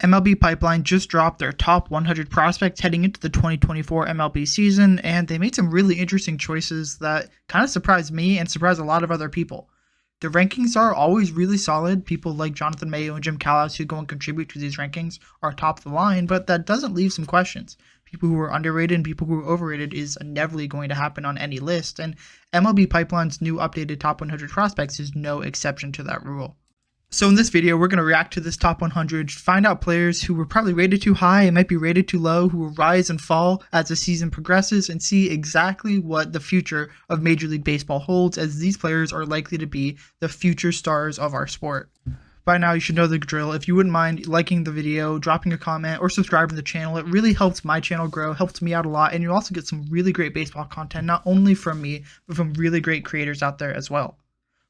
MLB Pipeline just dropped their top 100 prospects heading into the 2024 MLB season, and they made some really interesting choices that kind of surprised me and surprised a lot of other people. The rankings are always really solid. People like Jonathan Mayo and Jim Callis, who go and contribute to these rankings, are top of the line, but that doesn't leave some questions. People who are underrated and people who are overrated is inevitably going to happen on any list, and MLB Pipeline's new updated top 100 prospects is no exception to that rule. So in this video, we're going to react to this top 100, find out players who were probably rated too high and might be rated too low, who will rise and fall as the season progresses, and see exactly what the future of Major League Baseball holds, as these players are likely to be the future stars of our sport. By now, you should know the drill. If you wouldn't mind liking the video, dropping a comment, or subscribing to the channel, it really helps my channel grow, helps me out a lot, and you'll also get some really great baseball content, not only from me, but from really great creators out there as well.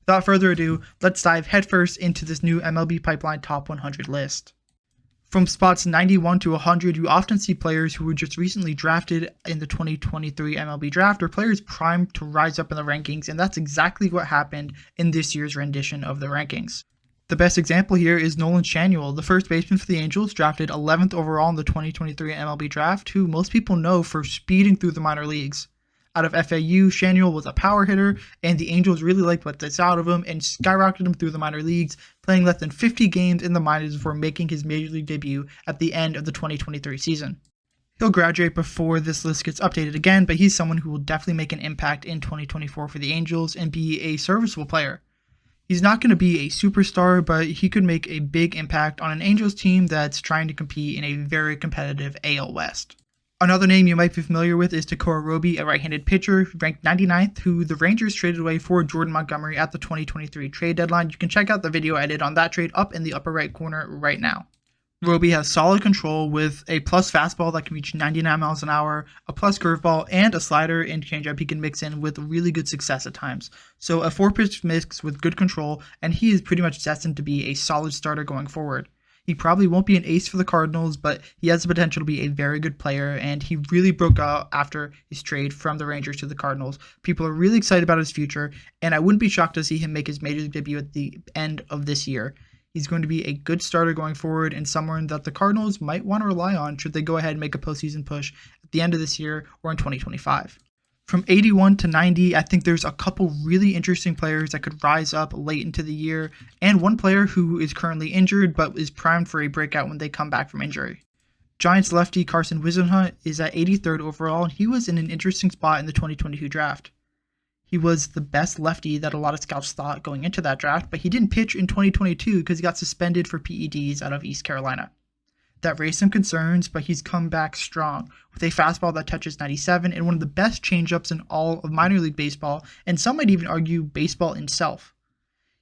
Without further ado, let's dive headfirst into this new MLB Pipeline Top 100 list. From spots 91 to 100, you often see players who were just recently drafted in the 2023 MLB Draft, or players primed to rise up in the rankings, and that's exactly what happened in this year's rendition of the rankings. The best example here is Nolan Schanuel, the first baseman for the Angels, drafted 11th overall in the 2023 MLB Draft, who most people know for speeding through the minor leagues. Out of FAU, Schanuel was a power hitter, and the Angels really liked what they saw out of him and skyrocketed him through the minor leagues, playing less than 50 games in the minors before making his major league debut at the end of the 2023 season. He'll graduate before this list gets updated again, but he's someone who will definitely make an impact in 2024 for the Angels and be a serviceable player. He's not going to be a superstar, but he could make a big impact on an Angels team that's trying to compete in a very competitive AL West. Another name you might be familiar with is Tekoah Roby, a right-handed pitcher ranked 99th, who the Rangers traded away for Jordan Montgomery at the 2023 trade deadline. You can check out the video I did on that trade up in the upper right corner right now. Roby has solid control with a plus fastball that can reach 99 miles an hour, a plus curveball, and a slider and changeup he can mix in with really good success at times. So a 4-pitch mix with good control, and he is pretty much destined to be a solid starter going forward. He probably won't be an ace for the Cardinals, but he has the potential to be a very good player, and he really broke out after his trade from the Rangers to the Cardinals. People are really excited about his future, and I wouldn't be shocked to see him make his major league debut at the end of this year. He's going to be a good starter going forward and someone that the Cardinals might want to rely on should they go ahead and make a postseason push at the end of this year or in 2025. From 81 to 90, I think there's a couple really interesting players that could rise up late into the year, and one player who is currently injured but is primed for a breakout when they come back from injury. Giants lefty Carson Whisenhunt is at 83rd overall, and he was in an interesting spot in the 2022 draft. He was the best lefty that a lot of scouts thought going into that draft, but he didn't pitch in 2022 because he got suspended for PEDs out of East Carolina. That raised some concerns, but he's come back strong with a fastball that touches 97 and one of the best changeups in all of minor league baseball, and some might even argue baseball itself.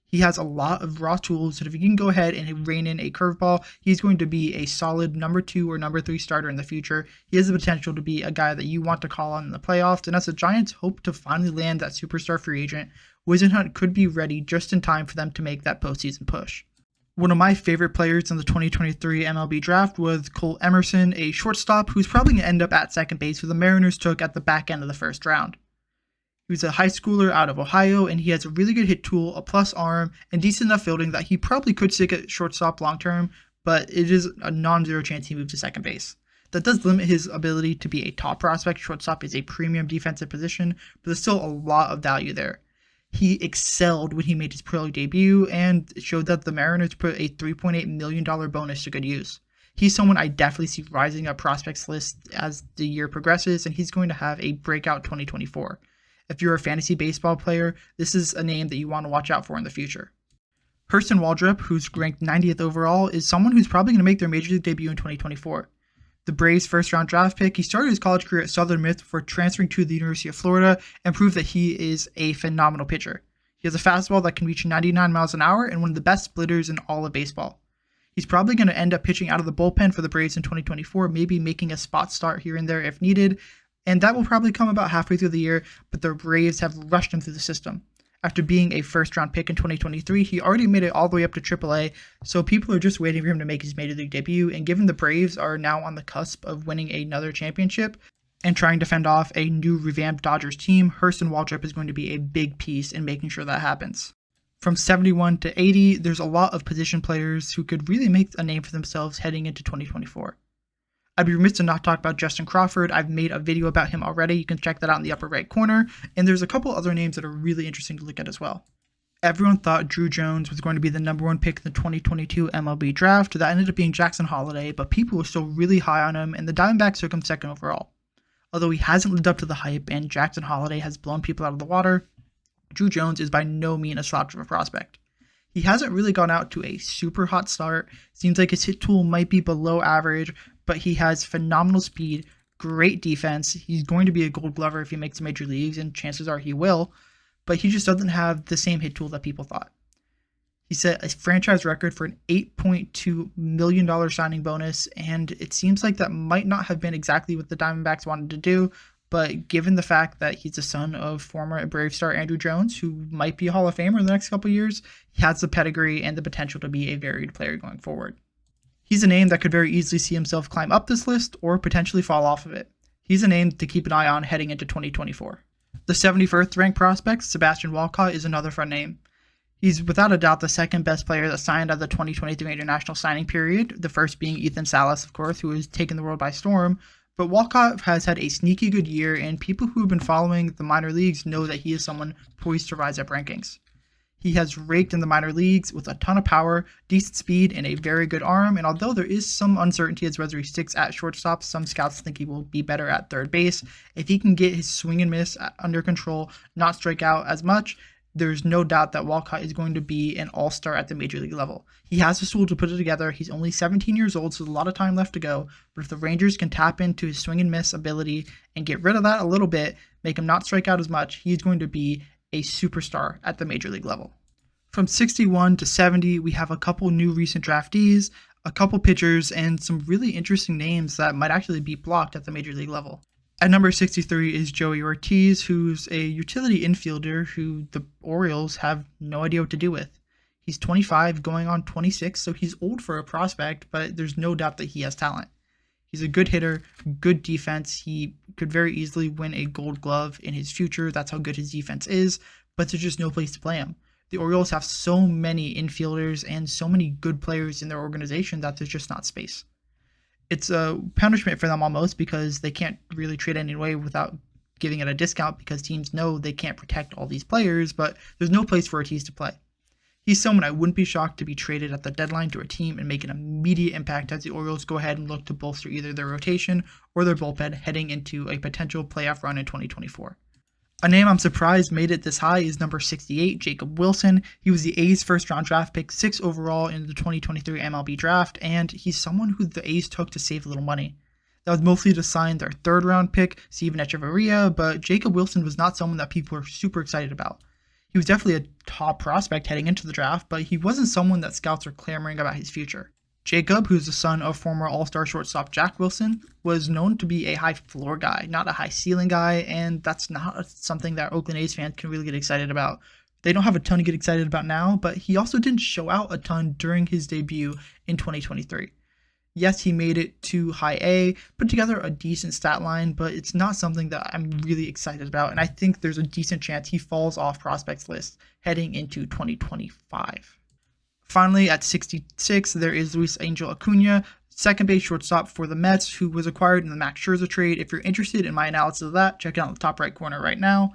He has a lot of raw tools that if he can go ahead and rein in a curveball, he's going to be a solid number 2 or number 3 starter in the future. He has the potential to be a guy that you want to call on in the playoffs, and as the Giants hope to finally land that superstar free agent, Whisenhunt could be ready just in time for them to make that postseason push. One of my favorite players in the 2023 MLB Draft was Cole Emerson, a shortstop who's probably going to end up at second base, who the Mariners took at the back end of the first round. He was a high schooler out of Ohio, and he has a really good hit tool, a plus arm, and decent enough fielding that he probably could stick at shortstop long term, but it is a non-zero chance he moves to second base. That does limit his ability to be a top prospect. Shortstop is a premium defensive position, but there's still a lot of value there. He excelled when he made his pro debut and showed that the Mariners put a $3.8 million bonus to good use. He's someone I definitely see rising up prospects list as the year progresses, and he's going to have a breakout 2024. If you're a fantasy baseball player, this is a name that you want to watch out for in the future. Hurston Waldrep, who's ranked 90th overall, is someone who's probably going to make their major league debut in 2024. The Braves' first-round draft pick, he started his college career at Southern Miss before transferring to the University of Florida and proved that he is a phenomenal pitcher. He has a fastball that can reach 99 miles an hour and one of the best splitters in all of baseball. He's probably going to end up pitching out of the bullpen for the Braves in 2024, maybe making a spot start here and there if needed, and that will probably come about halfway through the year, but the Braves have rushed him through the system. After being a first-round pick in 2023, he already made it all the way up to AAA, so people are just waiting for him to make his major league debut, and given the Braves are now on the cusp of winning another championship and trying to fend off a new revamped Dodgers team, Hurston Waldrep is going to be a big piece in making sure that happens. From 71 to 80, there's a lot of position players who could really make a name for themselves heading into 2024. I'd be remiss to not talk about Justin Crawford. I've made a video about him already. You can check that out in the upper right corner. And there's a couple other names that are really interesting to look at as well. Everyone thought Drew Jones was going to be the #1 pick in the 2022 MLB draft. That ended up being Jackson Holliday, but people were still really high on him, and the Diamondbacks took him second overall. Although he hasn't lived up to the hype and Jackson Holliday has blown people out of the water, Drew Jones is by no means a slouch of a prospect. He hasn't really gone out to a super hot start. Seems like his hit tool might be below average, but he has phenomenal speed, great defense. He's going to be a Gold Glover if he makes the major leagues, and chances are he will, but he just doesn't have the same hit tool that people thought. He set a franchise record for an $8.2 million signing bonus, and it seems like that might not have been exactly what the Diamondbacks wanted to do, but given the fact that he's the son of former Brave star Andrew Jones, who might be a Hall of Famer in the next couple of years, he has the pedigree and the potential to be a varied player going forward. He's a name that could very easily see himself climb up this list or potentially fall off of it. He's a name to keep an eye on heading into 2024. The 71st ranked prospect, Sebastian Walcott, is another fun name. He's without a doubt the second best player that signed out of the 2023 international signing period, the first being Ethan Salas, of course, who has taken the world by storm. But Walcott has had a sneaky good year, and people who have been following the minor leagues know that he is someone poised to rise up rankings. He has raked in the minor leagues with a ton of power, decent speed, and a very good arm, and although there is some uncertainty as whether he sticks at shortstop, some scouts think he will be better at third base. If he can get his swing and miss under control, not strike out as much, there's no doubt that Walcott is going to be an all-star at the major league level. He has the tool to put it together. He's only 17 years old, so there's a lot of time left to go. But if the Rangers can tap into his swing and miss ability and get rid of that a little bit, make him not strike out as much, he's going to be a superstar at the major league level. From 61 to 70, we have a couple new recent draftees, a couple pitchers, and some really interesting names that might actually be blocked at the major league level. At number 63 is Joey Ortiz, who's a utility infielder who the Orioles have no idea what to do with. He's 25, going on 26, so he's old for a prospect, but there's no doubt that he has talent. He's a good hitter, good defense. He could very easily win a Gold Glove in his future. That's how good his defense is, but there's just no place to play him. The Orioles have so many infielders and so many good players in their organization that there's just not space. It's a punishment for them almost because they can't really trade anyway without giving it a discount because teams know they can't protect all these players, but there's no place for Ortiz to play. He's someone I wouldn't be shocked to be traded at the deadline to a team and make an immediate impact as the Orioles go ahead and look to bolster either their rotation or their bullpen heading into a potential playoff run in 2024. A name I'm surprised made it this high is number 68, Jacob Wilson. He was the A's first-round draft pick, 6 overall in the 2023 MLB draft, and he's someone who the A's took to save a little money. That was mostly to sign their third-round pick, Steven Echeverria, but Jacob Wilson was not someone that people were super excited about. He was definitely a top prospect heading into the draft, but he wasn't someone that scouts were clamoring about his future. Jacob, who's the son of former All-Star shortstop Jack Wilson, was known to be a high-floor guy, not a high-ceiling guy, and that's not something that Oakland A's fans can really get excited about. They don't have a ton to get excited about now, but he also didn't show out a ton during his debut in 2023. Yes, he made it to high A, put together a decent stat line, but it's not something that I'm really excited about, and I think there's a decent chance he falls off prospects list heading into 2025. Finally, at 66, there is Luis Angel Acuna, second base shortstop for the Mets, who was acquired in the Max Scherzer trade. If you're interested in my analysis of that, check it out in the top right corner right now.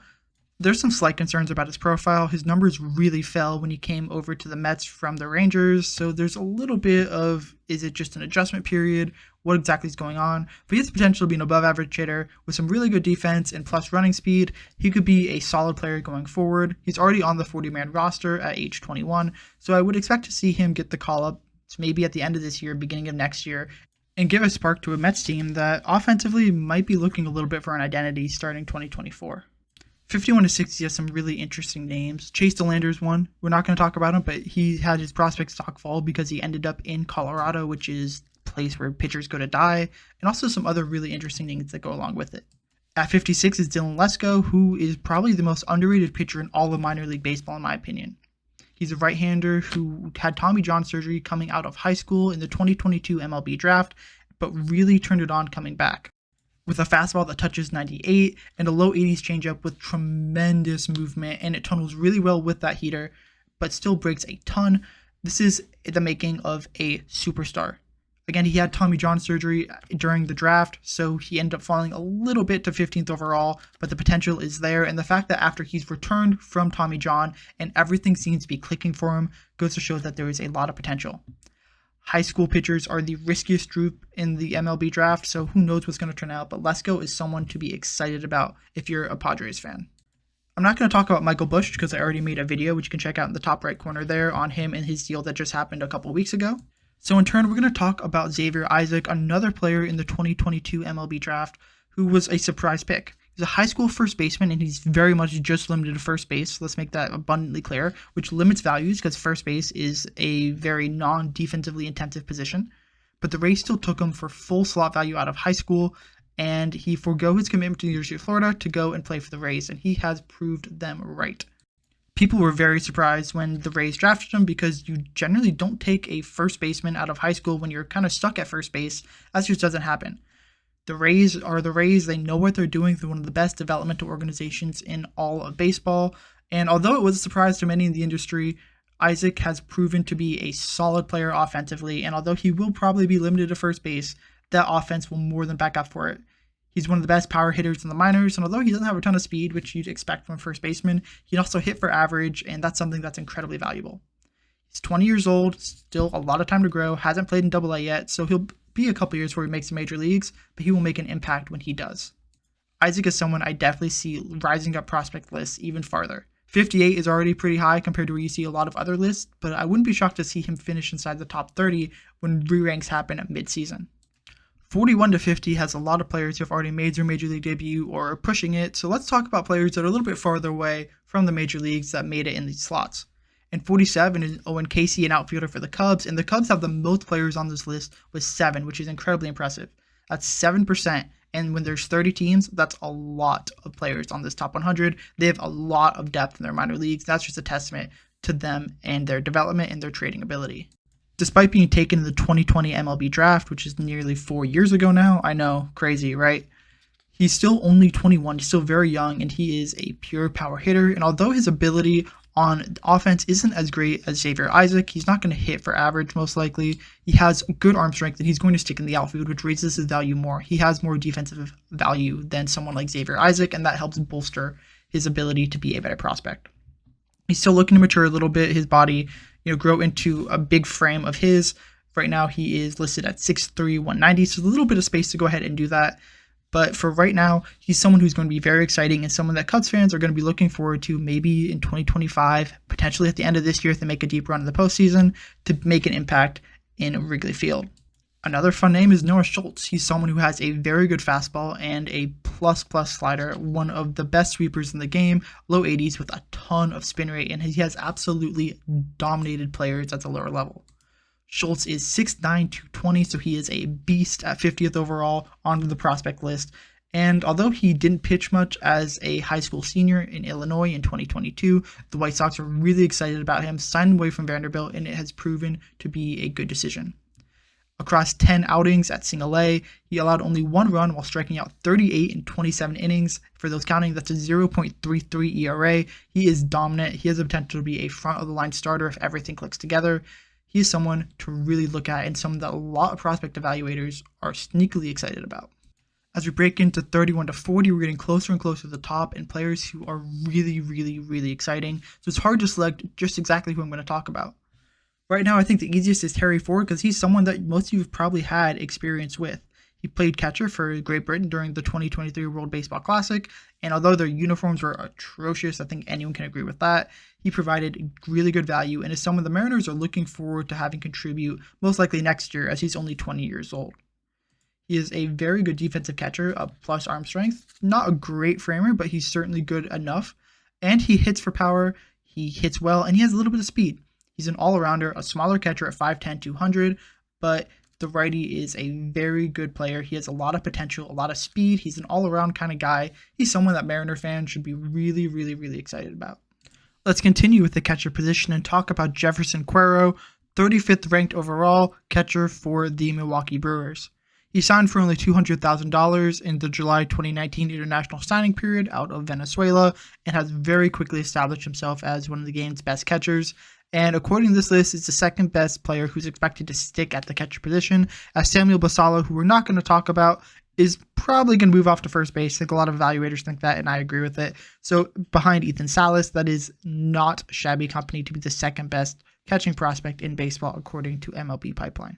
There's some slight concerns about his profile. His numbers really fell when he came over to the Mets from the Rangers, so there's a little bit of, is it just an adjustment period? What exactly is going on? But he has the potential to be an above-average hitter with some really good defense and plus running speed. He could be a solid player going forward. He's already on the 40-man roster at age 21, so I would expect to see him get the call-up maybe at the end of this year, beginning of next year, and give a spark to a Mets team that offensively might be looking a little bit for an identity starting 2024. 51 to 60 has some really interesting names. Chase DeLander's one. We're not going to talk about him, but he had his prospect stock fall because he ended up in Colorado, which is a place where pitchers go to die, and also some other really interesting things that go along with it. At 56 is Dylan Lesko, who is probably the most underrated pitcher in all of minor league baseball, in my opinion. He's a right-hander who had Tommy John surgery coming out of high school in the 2022 MLB draft, but really turned it on coming back. With a fastball that touches 98 and a low 80s changeup with tremendous movement, and it tunnels really well with that heater. but still breaks a ton. This is the making of a superstar. Again, he had Tommy John surgery during the draft, so he ended up falling a little bit to 15th overall, but the potential is there, and the fact that after he's returned from Tommy John and everything seems to be clicking for him goes to show that there is a lot of potential. High school pitchers are the riskiest group in the MLB draft, so who knows what's going to turn out, but Lesko is someone to be excited about if you're a Padres fan. I'm not going to talk about Michael Busch because I already made a video, which you can check out in the top right corner there, on him and his deal that just happened a couple weeks ago. So in turn, we're going to talk about Xavier Isaac, another player in the 2022 MLB draft who was a surprise pick. He's a high school first baseman, and he's very much just limited to first base. Let's make that abundantly clear, which limits values because first base is a very non-defensively intensive position. But the Rays still took him for full slot value out of high school, and he forgo his commitment to the University of Florida to go and play for the Rays, and he has proved them right. People were very surprised when the Rays drafted him because you generally don't take a first baseman out of high school when you're kind of stuck at first base. That just doesn't happen. The Rays are the Rays. They know what they're doing. They're one of the best developmental organizations in all of baseball. And although it was a surprise to many in the industry, Isaac has proven to be a solid player offensively. And although he will probably be limited to first base, that offense will more than back up for it. He's one of the best power hitters in the minors, and although he doesn't have a ton of speed, which you'd expect from a first baseman, he can also hit for average, and that's something that's incredibly valuable. He's 20 years old, still a lot of time to grow, hasn't played in AA yet, so he'll be a couple years before he makes the major leagues, but he will make an impact when he does. Isaac is someone I definitely see rising up prospect lists even farther. 58 is already pretty high compared to where you see a lot of other lists, but I wouldn't be shocked to see him finish inside the top 30 when re-ranks happen at mid-season. 41 to 50 has a lot of players who have already made their major league debut or are pushing it, so let's talk about players that are a little bit farther away from the major leagues that made it in these slots. And 47 is Owen Casey, an outfielder for the Cubs, and the Cubs have the most players on this list with 7, which is incredibly impressive. That's 7%, and when there's 30 teams, that's a lot of players on this top 100. They have a lot of depth in their minor leagues. That's just a testament to them and their development and their trading ability. Despite being taken in the 2020 MLB draft, which is nearly 4 years ago now, I know, crazy, right? He's still only 21, he's still very young, and he is a pure power hitter. And although his ability on offense isn't as great as Xavier Isaac, he's not going to hit for average most likely. He has good arm strength, and he's going to stick in the outfield, which raises his value more. He has more defensive value than someone like Xavier Isaac, and that helps bolster his ability to be a better prospect. He's still looking to mature a little bit, his body, grow into a big frame of his. Right now, he is listed at 6'3", 190, so a little bit of space to go ahead and do that. But for right now, he's someone who's going to be very exciting and someone that Cubs fans are going to be looking forward to maybe in 2025, potentially at the end of this year if they make a deep run in the postseason, to make an impact in Wrigley Field. Another fun name is Noah Schultz. He's someone who has a very good fastball and a plus slider, one of the best sweepers in the game, low 80s with a ton of spin rate, and he has absolutely dominated players at the lower level. Schultz is 6'9", 220, so he is a beast at 50th overall onto the prospect list. And although he didn't pitch much as a high school senior in Illinois in 2022, the White Sox are really excited about him, signed away from Vanderbilt, and it has proven to be a good decision. Across 10 outings at Single A, he allowed only 1 run while striking out 38 in 27 innings. For those counting, that's a 0.33 ERA. He is dominant. He has the potential to be a front-of-the-line starter if everything clicks together. He is someone to really look at and someone that a lot of prospect evaluators are sneakily excited about. As we break into 31 to 40, we're getting closer and closer to the top and players who are really exciting. So it's hard to select just exactly who I'm going to talk about. Right now, I think the easiest is Terry Ford because he's someone that most of you have probably had experience with. He played catcher for Great Britain during the 2023 World Baseball Classic, and although their uniforms were atrocious, I think anyone can agree with that, he provided really good value and is someone the Mariners are looking forward to having contribute most likely next year as he's only 20 years old. He is a very good defensive catcher, a plus arm strength, not a great framer, but he's certainly good enough, and he hits for power, he hits well, and he has a little bit of speed. He's an all-arounder, a smaller catcher at 5'10", 200, but the righty is a very good player. He has a lot of potential, a lot of speed. He's an all-around kind of guy. He's someone that Mariner fans should be really excited about. Let's continue with the catcher position and talk about Jefferson Quero, 35th ranked overall catcher for the Milwaukee Brewers. He signed for only $200,000 in the July 2019 international signing period out of Venezuela and has very quickly established himself as one of the game's best catchers. And according to this list, is the second best player who's expected to stick at the catcher position, as Samuel Basallo, who we're not going to talk about, is probably going to move off to first base. I think a lot of evaluators think that, and I agree with it. So behind Ethan Salas, that is not shabby company to be the second best catching prospect in baseball, according to MLB Pipeline.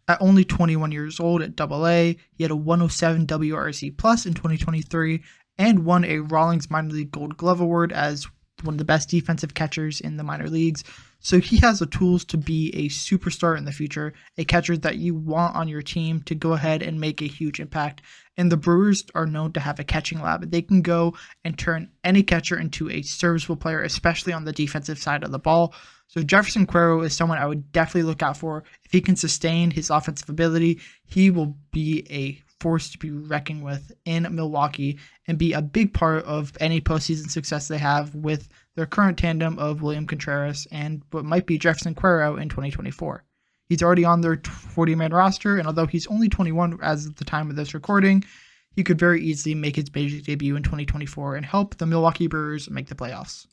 At only 21 years old at AA, he had a 107 WRC plus in 2023 and won a Rawlings Minor League Gold Glove Award as one of the best defensive catchers in the minor leagues. So he has the tools to be a superstar in the future, a catcher that you want on your team to go ahead and make a huge impact. And the Brewers are known to have a catching lab. They can go and turn any catcher into a serviceable player, especially on the defensive side of the ball. So Jefferson Cuero is someone I would definitely look out for. If he can sustain his offensive ability, he will be a force to be reckoned with in Milwaukee and be a big part of any postseason success they have with their current tandem of William Contreras and what might be Jefferson Cuero in 2024. He's already on their 40-man roster, and although he's only 21 as of the time of this recording, he could very easily make his major league debut in 2024 and help the Milwaukee Brewers make the playoffs.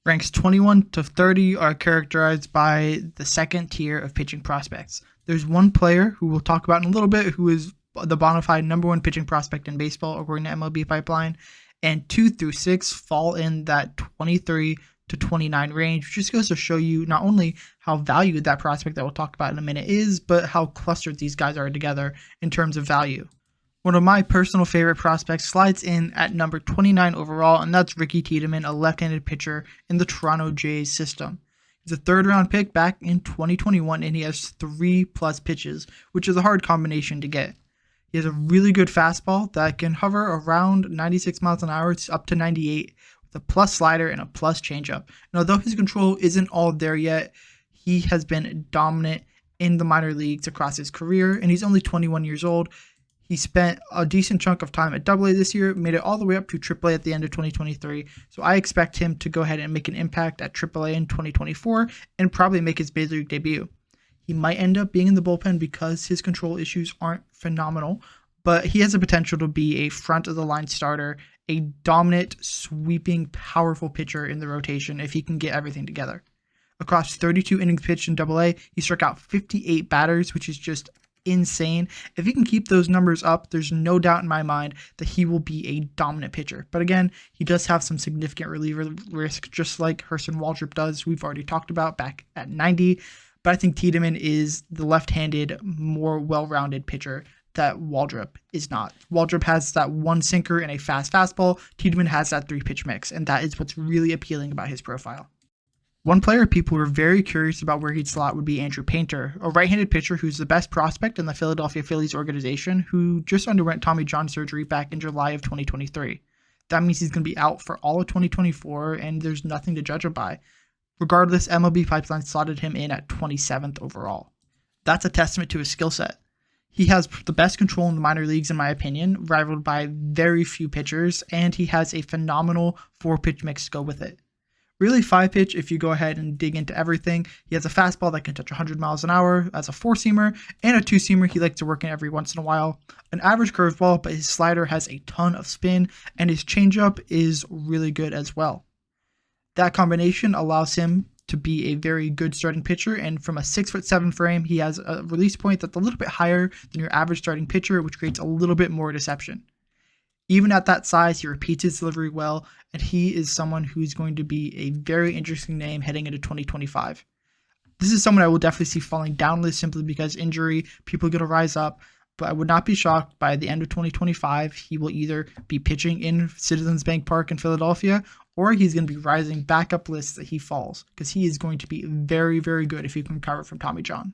Ranks 21 to 30 are characterized by the second tier of pitching prospects. There's one player who we'll talk about in a little bit who is the bona fide number one pitching prospect in baseball, according to MLB Pipeline, and 2 through 6 fall in that 23 to 29 range, which just goes to show you not only how valued that prospect that we'll talk about in a minute is, but how clustered these guys are together in terms of value. One of my personal favorite prospects slides in at number 29 overall, and that's Ricky Tiedemann, a left-handed pitcher in the Toronto Jays system. He's a third-round pick back in 2021, and he has 3+ pitches, which is a hard combination to get. He has a really good fastball that can hover around 96 miles an hour up to 98 with a plus slider and a plus changeup. And although his control isn't all there yet, he has been dominant in the minor leagues across his career, and he's only 21 years old. He spent a decent chunk of time at AA this year, made it all the way up to AAA at the end of 2023. So I expect him to go ahead and make an impact at AAA in 2024 and probably make his major league debut. He might end up being in the bullpen because his control issues aren't phenomenal, but he has the potential to be a front-of-the-line starter, a dominant, sweeping, powerful pitcher in the rotation if he can get everything together. Across 32 innings pitched in AA, he struck out 58 batters, which is just insane. If he can keep those numbers up, there's no doubt in my mind that he will be a dominant pitcher. But again, he does have some significant reliever risk, just like Hurston Waldrop does. We've already talked about back at 90. But I think Tiedemann is the left-handed, more well-rounded pitcher that Waldrop is not. Waldrop has that one sinker and a fast fastball. Tiedemann has that 3-pitch mix, and that is what's really appealing about his profile. One player people were very curious about where he'd slot would be Andrew Painter, a right-handed pitcher who's the best prospect in the Philadelphia Phillies organization, who just underwent Tommy John surgery back in July of 2023. That means he's going to be out for all of 2024, and there's nothing to judge him by. Regardless, MLB Pipeline slotted him in at 27th overall. That's a testament to his skill set. He has the best control in the minor leagues, in my opinion, rivaled by very few pitchers, and he has a phenomenal 4-pitch mix to go with it. Really 5-pitch if you go ahead and dig into everything. He has a fastball that can touch 100 miles an hour as a 4-seamer, and a 2-seamer he likes to work in every once in a while. An average curveball, but his slider has a ton of spin, and his changeup is really good as well. That combination allows him to be a very good starting pitcher, and from a 6'7" frame, he has a release point that's a little bit higher than your average starting pitcher, which creates a little bit more deception. Even at that size, he repeats his delivery well, and he is someone who's going to be a very interesting name heading into 2025. This is someone I will definitely see falling down list simply because injury, people are going to rise up, but I would not be shocked by the end of 2025, he will either be pitching in Citizens Bank Park in Philadelphia, or he's going to be rising back up lists that he falls, because he is going to be very, very good if he can recover from Tommy John.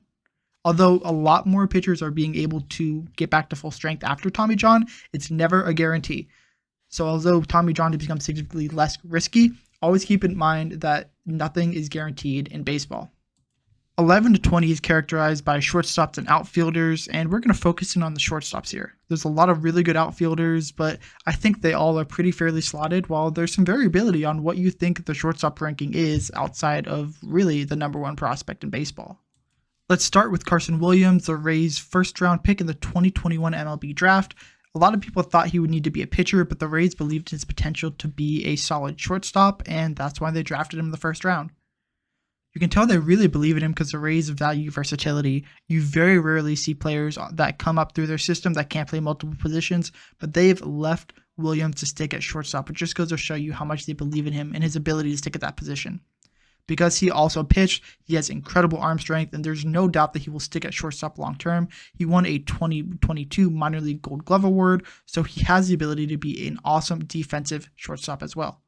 Although a lot more pitchers are being able to get back to full strength after Tommy John, it's never a guarantee. So although Tommy John has become significantly less risky, always keep in mind that nothing is guaranteed in baseball. 11 to 20 is characterized by shortstops and outfielders, and we're going to focus in on the shortstops here. There's a lot of really good outfielders, but I think they all are pretty fairly slotted, while there's some variability on what you think the shortstop ranking is outside of really the number one prospect in baseball. Let's start with Carson Williams, the Rays' first-round pick in the 2021 MLB draft. A lot of people thought he would need to be a pitcher, but the Rays believed in his potential to be a solid shortstop, and that's why they drafted him in the first round. You can tell they really believe in him because the Rays value versatility. You very rarely see players that come up through their system that can't play multiple positions, but they've left Williams to stick at shortstop. It just goes to show you how much they believe in him and his ability to stick at that position. Because he also pitched, he has incredible arm strength, and there's no doubt that he will stick at shortstop long term. He won a 2022 minor league Gold Glove award, so he has the ability to be an awesome defensive shortstop as well.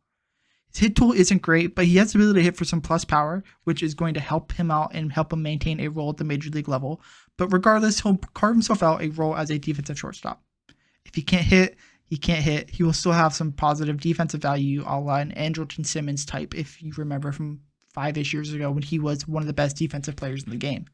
His hit tool isn't great, but he has the ability to hit for some plus power, which is going to help him out and help him maintain a role at the major league level. But regardless, he'll carve himself out a role as a defensive shortstop. If he can't hit, he can't hit. He will still have some positive defensive value, a la an Andrelton Simmons type, if you remember from 5-ish years ago when he was one of the best defensive players in the game.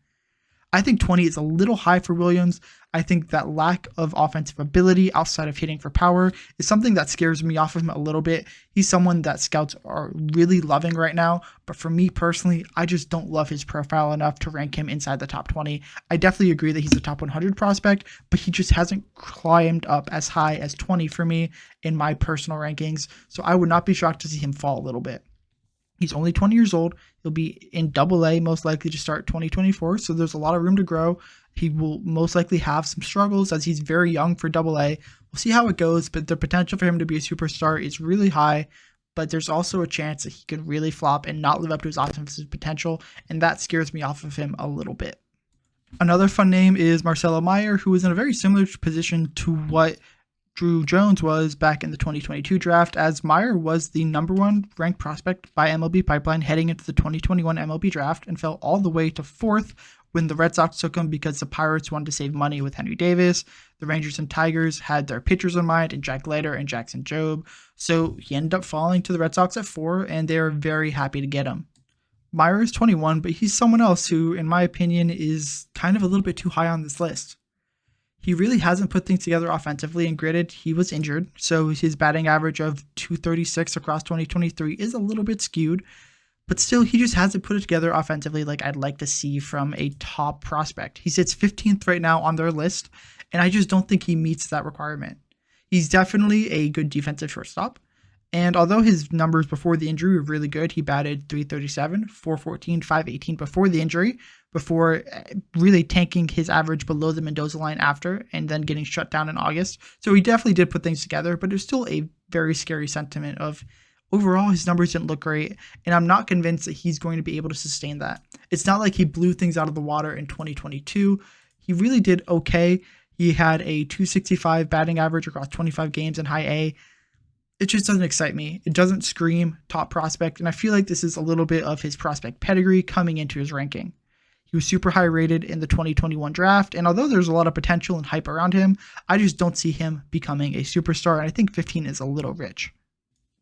I think 20 is a little high for Williams. I think that lack of offensive ability outside of hitting for power is something that scares me off of him a little bit. He's someone that scouts are really loving right now, but for me personally, I just don't love his profile enough to rank him inside the top 20. I definitely agree that he's a top 100 prospect, but he just hasn't climbed up as high as 20 for me in my personal rankings, so I would not be shocked to see him fall a little bit. He's only 20 years old. He'll be in AA most likely to start 2024, so there's a lot of room to grow. He will most likely have some struggles as he's very young for AA. We'll see how it goes, but the potential for him to be a superstar is really high, but there's also a chance that he could really flop and not live up to his offensive potential, and that scares me off of him a little bit. Another fun name is Marcelo Mayer, who is in a very similar position to what Drew Jones was back in the 2022 draft, as Mayer was the number one ranked prospect by MLB Pipeline heading into the 2021 MLB draft and fell all the way to 4th when the Red Sox took him because the Pirates wanted to save money with Henry Davis. The Rangers and Tigers had their pitchers in mind in Jack Leiter and Jackson Jobe, so he ended up falling to the Red Sox at 4, and they are very happy to get him. Mayer is 21, but he's someone else who, in my opinion, is kind of a little bit too high on this list. He really hasn't put things together offensively, and granted, he was injured, so his batting average of .236 across 2023 is a little bit skewed, but still, he just hasn't put it together offensively like I'd like to see from a top prospect. He sits 15th right now on their list, and I just don't think he meets that requirement. He's definitely a good defensive shortstop, and although his numbers before the injury were really good, he batted .337, .414, .518 before the injury, before really tanking his average below the Mendoza line after, and then getting shut down in August. So he definitely did put things together, but it was still a very scary sentiment of overall his numbers didn't look great, and I'm not convinced that he's going to be able to sustain that. It's not like he blew things out of the water in 2022. He really did okay. He had a .265 batting average across 25 games in high A. It just doesn't excite me. It doesn't scream top prospect, and I feel like this is a little bit of his prospect pedigree coming into his ranking. He was super high rated in the 2021 draft, and although there's a lot of potential and hype around him, I just don't see him becoming a superstar, and I think 15 is a little rich.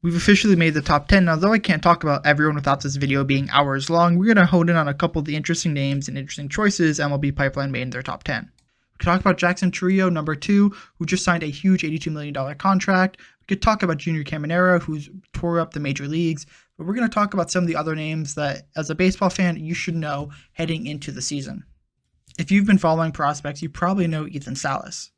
We've officially made the top 10. Now, though I can't talk about everyone without this video being hours long, we're going to hone in on a couple of the interesting names and interesting choices MLB Pipeline made in their top 10. We could talk about Jackson Trio, number 2, who just signed a huge $82 million contract. We could talk about Junior Caminero, who's tore up the major leagues. But we're going to talk about some of the other names that, as a baseball fan, you should know heading into the season. If you've been following prospects, you probably know Ethan Salas.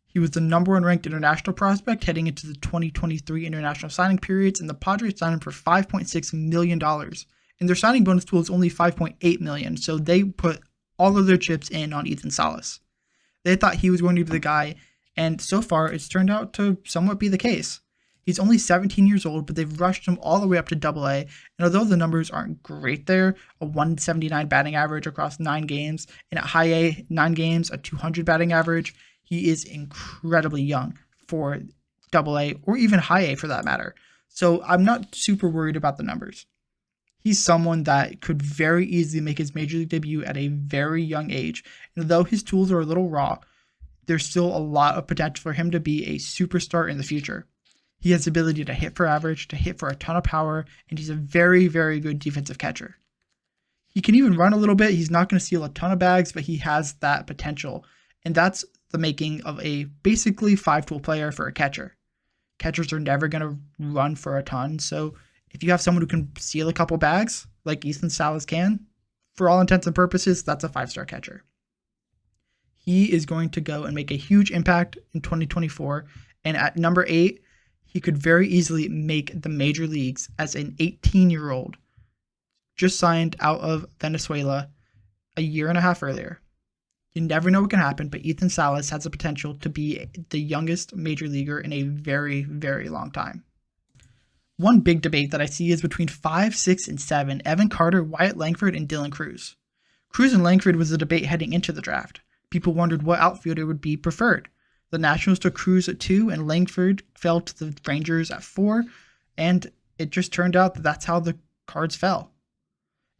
He was the number 1 ranked international prospect heading into the 2023 international signing periods, and the Padres signed him for $5.6 million. And their signing bonus pool is only $5.8 million, so they put all of their chips in on Ethan Salas. They thought he was going to be the guy, and so far it's turned out to somewhat be the case. He's only 17 years old, but they've rushed him all the way up to AA, and although the numbers aren't great there, a 179 batting average across 9 games, and at high A, 9 games, a 200 batting average, he is incredibly young for AA, or even high A for that matter. So I'm not super worried about the numbers. He's someone that could very easily make his major league debut at a very young age, and although his tools are a little raw, there's still a lot of potential for him to be a superstar in the future. He has the ability to hit for average, to hit for a ton of power, and he's a very, very good defensive catcher. He can even run a little bit. He's not going to steal a ton of bags, but he has that potential. And that's the making of a basically 5-tool player for a catcher. Catchers are never going to run for a ton, so if you have someone who can steal a couple bags, like Ethan Salas can, For all intents and purposes, that's a 5-star catcher. He is going to go and make a huge impact in 2024. And at number 8, he could very easily make the major leagues as an 18-year-old just signed out of Venezuela a year and a half earlier. You never know what can happen, but Ethan Salas has the potential to be the youngest major leaguer in a very, very long time. One big debate that I see is between 5, 6, and 7, Evan Carter, Wyatt Langford, and Dylan Cruz. Cruz and Langford was the debate heading into the draft. People wondered what outfielder would be preferred. The Nationals took Cruz at 2, and Langford fell to the Rangers at 4, and it just turned out that that's how the cards fell.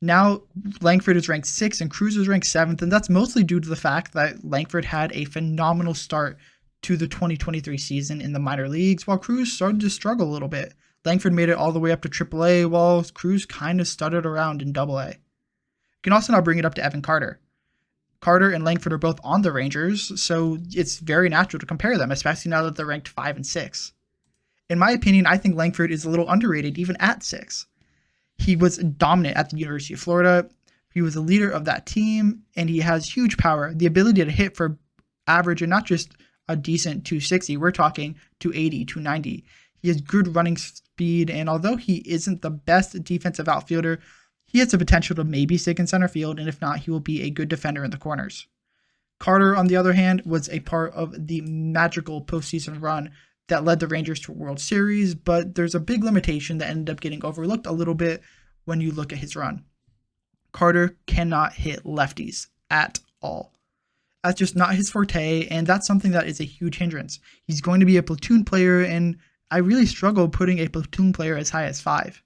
Now, Langford is ranked 6th and Cruz is ranked 7th, and that's mostly due to the fact that Langford had a phenomenal start to the 2023 season in the minor leagues, while Cruz started to struggle a little bit. Langford made it all the way up to AAA, while Cruz kind of stuttered around in AA. You can also now bring it up to Evan Carter. Carter and Langford are both on the Rangers, so it's very natural to compare them, especially now that they're ranked 5 and 6. In my opinion, I think Langford is a little underrated even at 6. He was dominant at the University of Florida. He was a leader of that team, and he has huge power, the ability to hit for average and not just a decent 260. We're talking 280, 290. He has good running speed, and although he isn't the best defensive outfielder, he has the potential to maybe stick in center field, and if not, he will be a good defender in the corners. Carter, on the other hand, was a part of the magical postseason run that led the Rangers to a World Series, but there's a big limitation that ended up getting overlooked a little bit when you look at his run. Carter cannot hit lefties at all. That's just not his forte, and that's something that is a huge hindrance. He's going to be a platoon player, and I really struggle putting a platoon player as high as 5.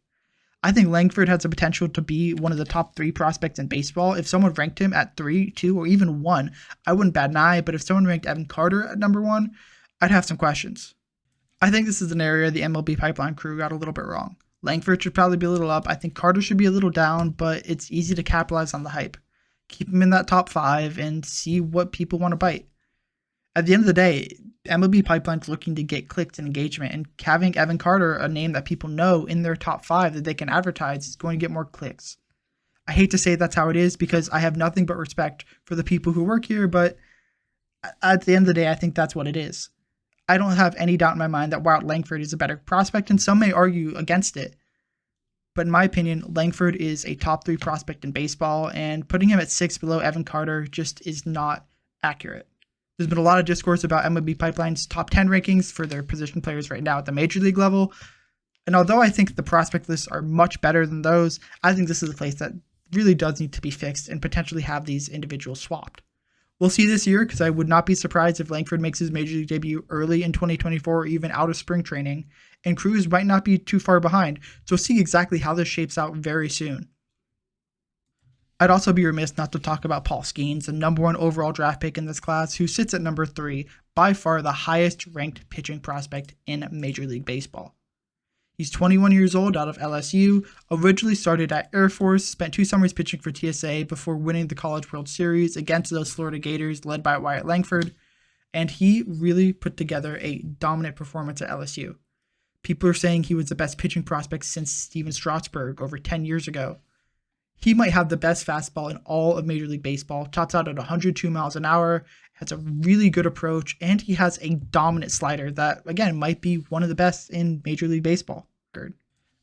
I think Langford has the potential to be one of the top 3 prospects in baseball. If someone ranked him at 3, 2, or even 1, I wouldn't bat an eye, but if someone ranked Evan Carter at number 1, I'd have some questions. I think this is an area the MLB Pipeline crew got a little bit wrong. Langford should probably be a little up. I think Carter should be a little down, but it's easy to capitalize on the hype. Keep him in that top 5 and see what people want to bite. At the end of the day, MLB Pipeline's looking to get clicks and engagement, and having Evan Carter, a name that people know, in their top 5 that they can advertise is going to get more clicks. I hate to say that's how it is because I have nothing but respect for the people who work here, but at the end of the day, I think that's what it is. I don't have any doubt in my mind that Wyatt Langford is a better prospect, and some may argue against it. But in my opinion, Langford is a top 3 prospect in baseball, and putting him at 6 below Evan Carter just is not accurate. There's been a lot of discourse about MLB Pipeline's top 10 rankings for their position players right now at the major league level. And although I think the prospect lists are much better than those, I think this is a place that really does need to be fixed and potentially have these individuals swapped. We'll see this year because I would not be surprised if Langford makes his major league debut early in 2024 or even out of spring training, and Cruz might not be too far behind, so we'll see exactly how this shapes out very soon. I'd also be remiss not to talk about Paul Skenes, the number 1 overall draft pick in this class, who sits at number 3, by far the highest ranked pitching prospect in Major League Baseball. He's 21 years old, out of LSU, originally started at Air Force, spent 2 summers pitching for TSA before winning the College World Series against those Florida Gators led by Wyatt Langford, and he really put together a dominant performance at LSU. People are saying he was the best pitching prospect since Steven Strasburg over 10 years ago. He might have the best fastball in all of Major League Baseball, tops out at 102 miles an hour, has a really good approach, and he has a dominant slider that, again, might be one of the best in Major League Baseball.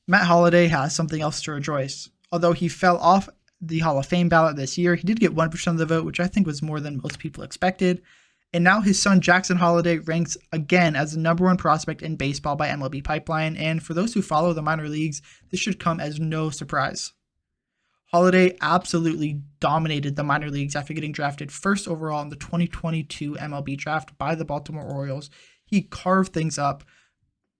Matt Holliday has something else to rejoice. Although he fell off the Hall of Fame ballot this year, he did get 1% of the vote, which I think was more than most people expected. And now his son Jackson Holliday ranks again as the number 1 prospect in baseball by MLB Pipeline, and for those who follow the minor leagues, this should come as no surprise. Holliday absolutely dominated the minor leagues after getting drafted 1st overall in the 2022 MLB draft by the Baltimore Orioles. He carved things up,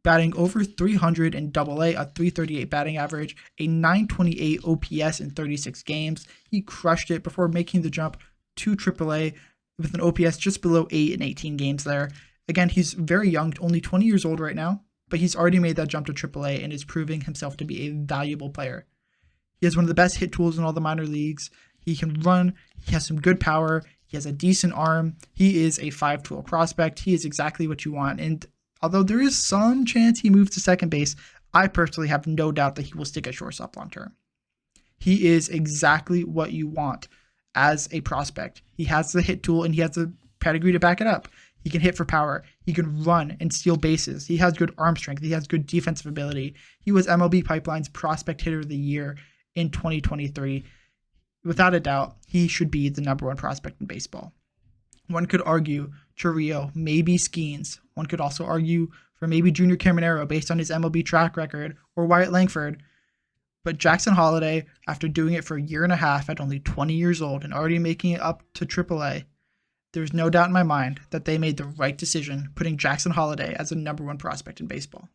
batting over 300 in AA, a 338 batting average, a 928 OPS in 36 games. He crushed it before making the jump to AAA with an OPS just below 8 in 18 games there. Again, he's very young, only 20 years old right now, but he's already made that jump to AAA and is proving himself to be a valuable player. He has one of the best hit tools in all the minor leagues. He can run. He has some good power. He has a decent arm. He is a 5-tool prospect. He is exactly what you want. And although there is some chance he moves to second base, I personally have no doubt that he will stick at shortstop long term. He is exactly what you want as a prospect. He has the hit tool and he has the pedigree to back it up. He can hit for power. He can run and steal bases. He has good arm strength. He has good defensive ability. He was MLB Pipeline's Prospect Hitter of the Year in 2023. Without a doubt, he should be the #1 prospect in baseball. One could argue Churrillo, maybe Skenes. One could also argue for maybe Junior Caminero based on his MLB track record, or Wyatt Langford. But Jackson Holliday, after doing it for a year and a half at only 20 years old and already making it up to AAA, there's no doubt in my mind that they made the right decision putting Jackson Holliday as the #1 prospect in baseball.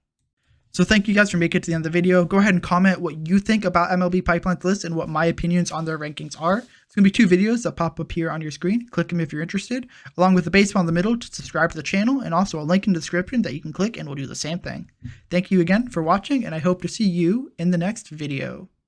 So thank you guys for making it to the end of the video. Go ahead and comment what you think about MLB Pipeline's list and what my opinions on their rankings are. It's going to be 2 videos that pop up here on your screen. Click them if you're interested, along with the baseball in the middle to subscribe to the channel, and also a link in the description that you can click and we'll do the same thing. Thank you again for watching, and I hope to see you in the next video.